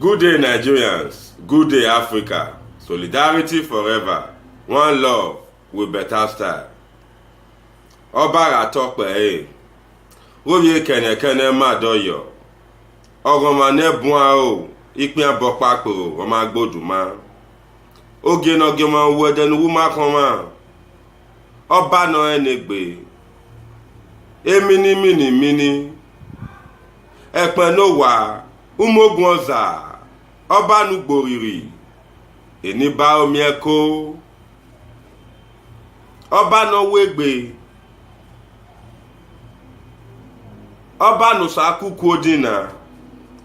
Good day, Nigerians. Good day, Africa. Solidarity forever. One love with better style. Ọbara tọpẹ Oye kẹnẹkẹnẹ má dọyọ. Ọgọmọnẹ bùn o. Ìpín abọ́pàpọ̀ ọmọ agbódùmá. Oge nọgẹ mọ wẹdẹnu wúmá kan mọ. Ọba nọ ẹnẹgbẹ. Mini. Ẹ̀pẹ̀ ló wà. Umogun ọ̀zà. Ọba nu gbòrìrì. Èní bá omi ẹ̀kọ́. Ọba nọ wégbè. Ọba nù sàkúkú dínà.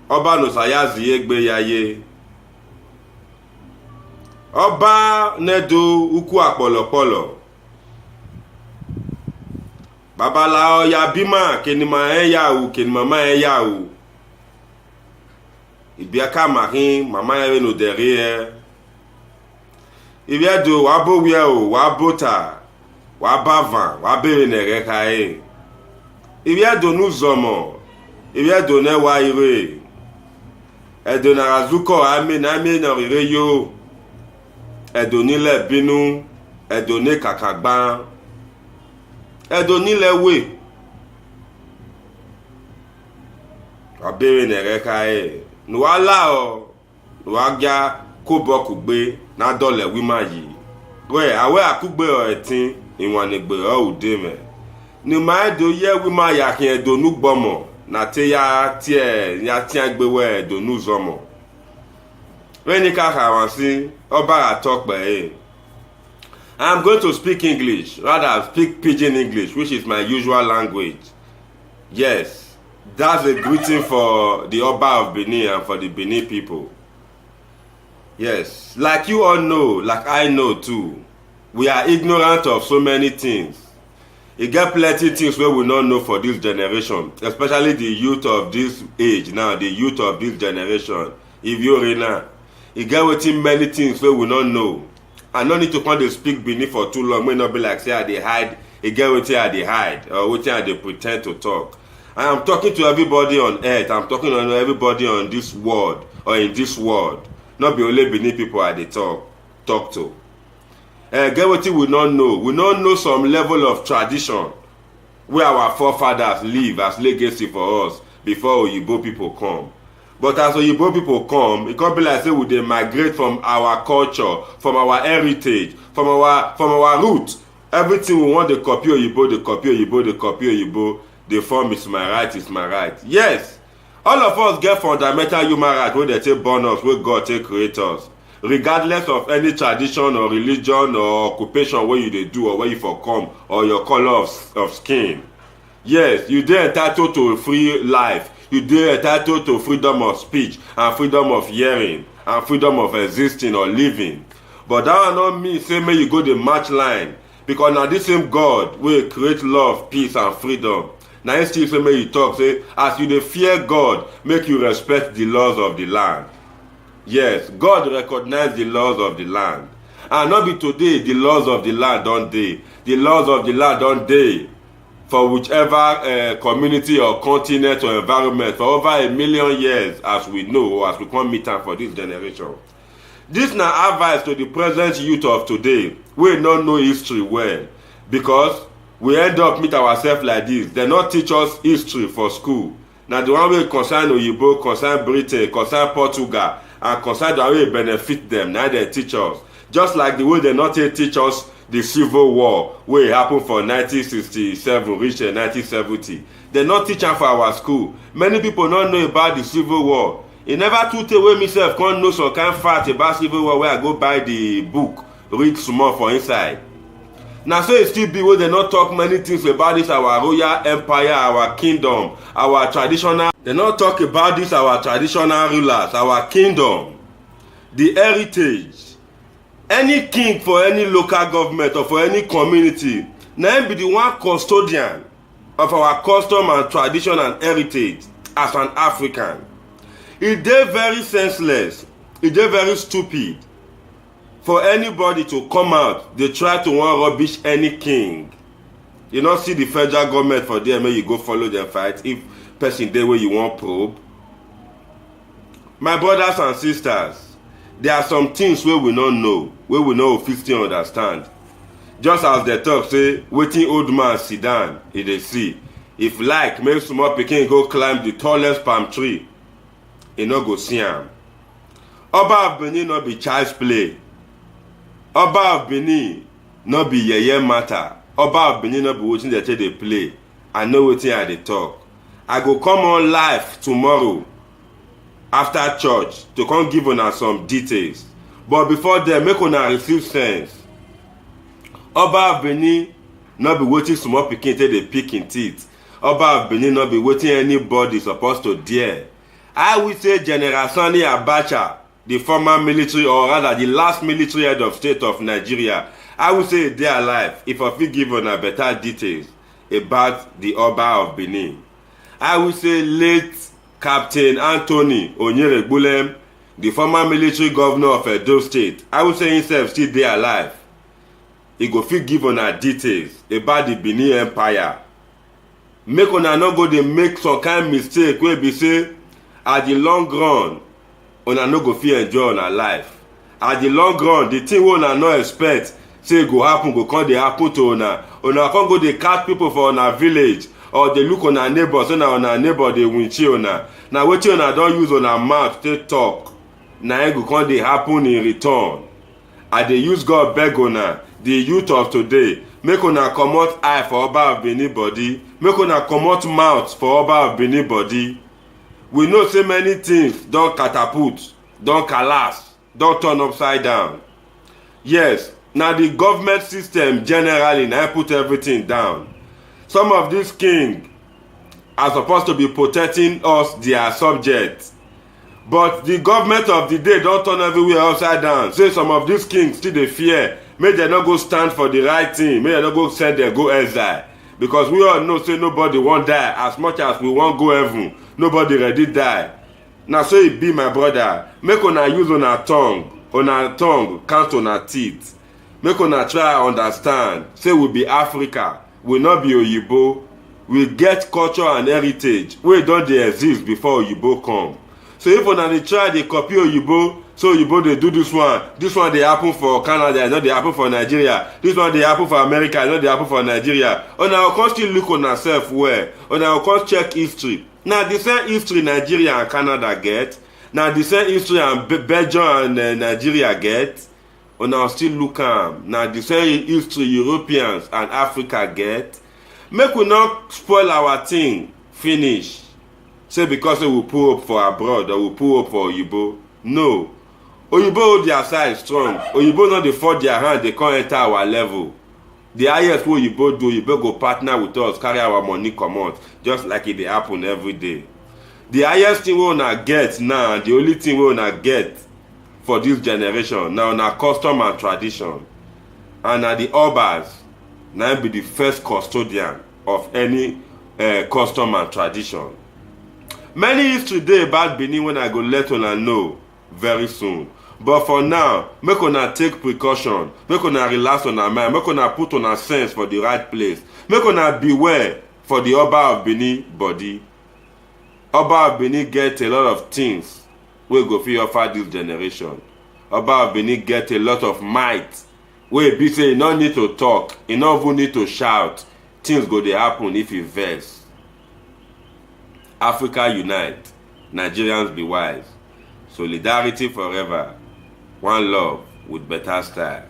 Ọba nù sàyàzì egbe yaye. Ọba nẹ́dọ̀ ukwu àpọ̀lọ̀pọ̀lọ̀. Babala ọya bímà kìnìmọ̀ ẹ̀yàwó kìnìmọ̀ ẹ̀yàwó. Ìbíẹ́ká màrín màmá ẹ̀rẹ́ nù dẹ̀rí ẹ̀. Ìbíẹ́dò wà bó wíẹ̀ o wà bó tà wà bá vàn wà bèrè nẹ̀rẹ́ ká ẹ̀. Ìbíẹ́dò nù zọmọ̀ ìbíẹ́dò nẹ́wà ire. Ẹ̀dò nàrà zúkọ̀ àmì nà rere yó. Ẹ̀dò nílẹ̀ bínú ẹ̀dò ní kàkàgbá. Ẹ̀dò nílẹ̀ wè. Wà bèrè nẹ̀rẹ́ ká ẹ̀. Nùwà láọ̀ nùwà gá kó bọ́ kùgbé nádọ́lẹ̀ wímà yìí. Wẹ̀ àwẹ́ àkúgbé ọ̀ ẹ̀tín ìwọ̀n nìgbè ọ̀ òde mẹ́. Nìmá ẹ̀dò yẹ wímà yàkín ẹ̀dò nùgbọ́mọ̀ nàtẹ́ ya tíẹ̀ gbéwẹ̀ ẹ̀dò nùzọmọ̀. Rẹ́ni káàkà wọ́n sí ọbàrà tọ́pẹ̀. I'm going to speak English, rather speak Pidgin English, which is my usual language. Yes, that's a greeting for the Oba of Benin and for the Benin people. Yes, like you all know, like I know too, we are ignorant of so many things. You get plenty things where we don't know for this generation, especially the youth of this age now, the youth of this generation. If you're now, you get waiting many things where we don't know. I don't need to come to speak Benin for too long. May not be like say I dey hide. You get waiting I dey hide or waiting I dey pretend to talk. I am talking to everybody on earth. I'm talking to everybody on this world or in this world. Not be only Benin people I dey talk to. Get wetin we not know. We not know some level of tradition where our forefathers live as legacy for us before Oyibo people come. But as Oyibo people come, it can't be like say we dey migrate from our culture, from our heritage, from our root. Everything we want to copy Oyibo, they copy Oyibo. The form is my right. Yes, all of us get fundamental human rights wey they take born us, wey God take create us. Regardless of any tradition or religion or occupation where you dey do or where you for come or your color of skin. Yes, you dey entitled to a free life. You dey entitled to freedom of speech and freedom of hearing and freedom of existing or living. But that one not mean say make you go the match line, because na this same God wey create love, peace and freedom. Na him still say make you talk say as you dey fear God, make you respect the laws of the land. Yes, God recognize the laws of the land. And not be today the laws of the land don dey. The laws of the land don dey for whichever community or continent or environment for over 1 million years, as we know or as we come meet am for this generation. This na advice to the present youth of today wey no know history well, because we end up meet ourselves like this. They not teach us history for school. Na the one wey concern Oyibo, concern Britain, concern Portugal and concern the one wey benefit them, na they teach us. Just like the way they not teach us the Civil War wey happen for 1967 reach 1970. They not teach am for our school. Many people don't know about the Civil War. E never too tey wey me sef come know some kind fact about Civil War wey I go buy the book read small for inside. Na so e still be wey they not talk many things about this our royal empire, our kingdom, our traditional. They not talk about this our traditional rulers, our kingdom, the heritage. Any king for any local government or for any community, na him be the one custodian of our custom and tradition and heritage as an African. E dey very senseless, e dey very stupid for anybody to come out dey try to wan rubbish any king. You not see the federal government for there, make you go follow them fight if person dey wey you wan probe. My brothers and sisters, there are some things wey we no know, wey we no fit still understand. Just as they talk say, wetin old man sit down, e dey see. If like make small pikin go climb the tallest palm tree, e no go see am. Oba of Benin no be child's play. Oba of Benin no be yeye matter. Oba of Benin no be wetin dey take dey play. I know wetin I dey talk. I go come on live tomorrow after church to come give una some details. But before then, make una receive sense. Oba of Benin no be wetin small pikin take dey pick im teeth. Oba of Benin no be wetin anybody suppose to dare. I will say General Sani Abacha, the former military, or rather the last military head of state of Nigeria, I will say they are alive if I fit give una better details about the Oba of Benin. I will say late Captain Anthony Onyeregbulem, the former military governor of Edo State, I will say himself still dey alive. He go fit give una details about the Benin Empire. Make una no go dey make some kind mistake wey be say at the long run una no go fit enjoy una life. At the long run, the thing wey una no expect say go happen go come dey happen to una. Una come go dey catch people for una village or dey look una neighbor say na una neighbor dey winchi una. Na wetin una don use una mouth take talk, na im go come dey happen in return. I dey use God beg una, the youth of today, make una comot eye for Oba of Benin body, make una comot mouth for Oba of Benin body. We know say many things don catapult, don collapse, don turn upside down. Yes, na the government system generally na put everything down. Some of these kings are supposed to be protecting us, their subjects. But the government of the day don turn everywhere upside down. Say some of these kings still dey fear, make dem no go stand for the right thing, make dem no go send dem go exile. Because we all know say nobody wan die. As much as we wan go heaven, nobody ready die. Na so e be, my brother. Make una use una tongue count una teeth. Make una try understand say we be Africa, we no be Oyibo. We get culture and heritage wey don dey exist before Oyibo come. So if una dey try dey copy Oyibo, so Oyibo dey do this one dey happen for Canada, e no dey happen for Nigeria. This one dey happen for America, e no dey happen for Nigeria. Una go come still look una sef well. Una go come check history. Na the same history Nigeria and Canada get. Na the same history and Belgium and Nigeria get. Una still look am. Na the same history Europeans and Africa get. Make we not spoil our thing finish. Say because we pull up for abroad or we pull up for Oyibo. No. Oyibo hold their side strong. Oyibo no dey fold their hand, they come enter our level. The highest wey Oyibo do, Oyibo go partner with us, carry our money comot, just like it dey happen every day. The highest thing wey una get now, the only thing wey una get for this generation, na una custom and tradition. And na the Obas, na be the first custodian of any custom and tradition. Many history dey about Benin when I go let una know very soon. But for now, make una take precaution, make una relax una mind, make una put una sense for the right place, make una beware for the Oba of Benin body. Oba of Benin get a lot of things wey go fit offer this generation. Oba of Benin get a lot of might wey be say e no need to talk, e no even need to shout. Things go dey happen if e vex. Africa unite, Nigerians be wise. Solidarity forever. One love with better style.